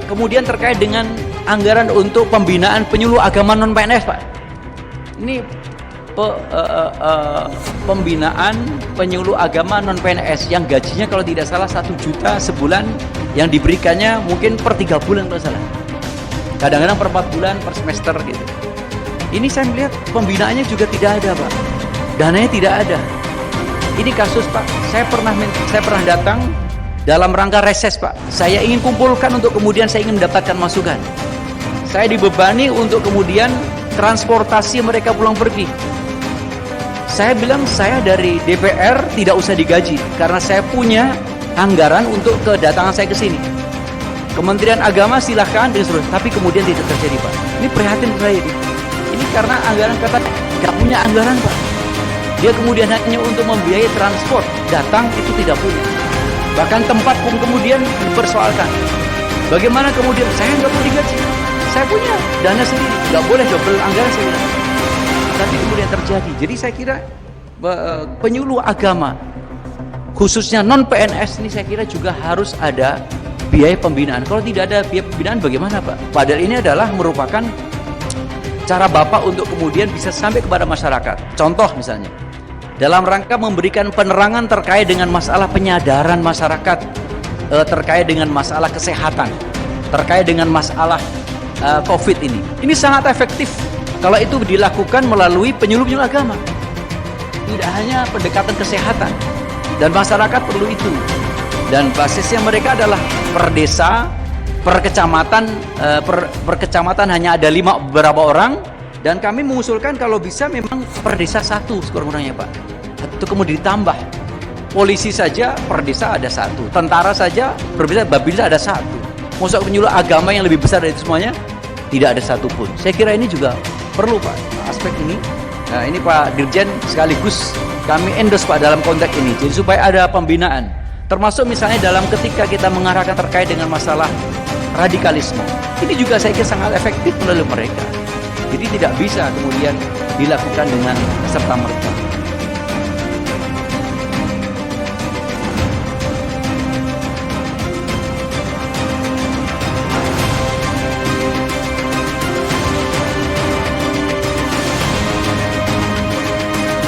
Kemudian terkait dengan anggaran untuk pembinaan penyuluh agama non PNS, Pak. Ini pembinaan penyuluh agama non PNS yang gajinya kalau tidak salah 1 juta sebulan, yang diberikannya mungkin per 3 bulan kalau salah. Kadang-kadang per 4 bulan, per semester gitu. Ini saya melihat pembinaannya juga tidak ada, Pak. Dananya tidak ada. Ini kasus, Pak. Saya pernah datang dalam rangka reses, Pak. Saya ingin kumpulkan untuk kemudian saya ingin mendapatkan masukan. Saya dibebani untuk kemudian transportasi mereka pulang pergi. Saya bilang saya dari DPR tidak usah digaji karena saya punya anggaran untuk kedatangan saya ke sini. Kementerian Agama silahkan dan seterusnya, tapi kemudian tidak terjadi, Pak. Ini prihatin saya ini. Ini karena anggaran kata nggak punya anggaran, Pak. Dia kemudian hanya untuk membiayai transport, datang itu tidak punya. Bahkan tempat pun kemudian dipersoalkan. Bagaimana kemudian saya nggak mau digaji? Saya punya dana sendiri, nggak boleh double anggaran saya bilang. Tapi kemudian terjadi. Jadi saya kira penyuluh agama, khususnya non PNS ini saya kira juga harus ada biaya pembinaan. Kalau tidak ada biaya pembinaan bagaimana, Pak? Padahal ini adalah merupakan cara Bapak untuk kemudian bisa sampai kepada masyarakat. Contoh misalnya, dalam rangka memberikan penerangan terkait dengan masalah penyadaran masyarakat, terkait dengan masalah kesehatan, terkait dengan masalah COVID ini. Ini sangat efektif kalau itu dilakukan melalui penyuluh-penyuluh agama. Tidak hanya pendekatan kesehatan, dan masyarakat perlu itu. Dan basisnya mereka adalah per desa, per kecamatan, per kecamatan hanya ada 5 beberapa orang. Dan kami mengusulkan kalau bisa memang per desa 1 sekurang-kurangnya, Pak. Itu kemudian ditambah. Polisi saja per desa ada 1, tentara saja per desa Babinsa ada 1. Maksud penyuluh agama yang lebih besar dari itu semuanya tidak ada satupun. Saya kira ini juga perlu, Pak, aspek ini. Nah, ini Pak Dirjen sekaligus kami endorse, Pak, dalam konteks ini. Jadi supaya ada pembinaan. Termasuk misalnya dalam ketika kita mengarahkan terkait dengan masalah radikalisme. Ini juga saya kira sangat efektif melalui mereka. Jadi tidak bisa kemudian dilakukan dengan serta-merta.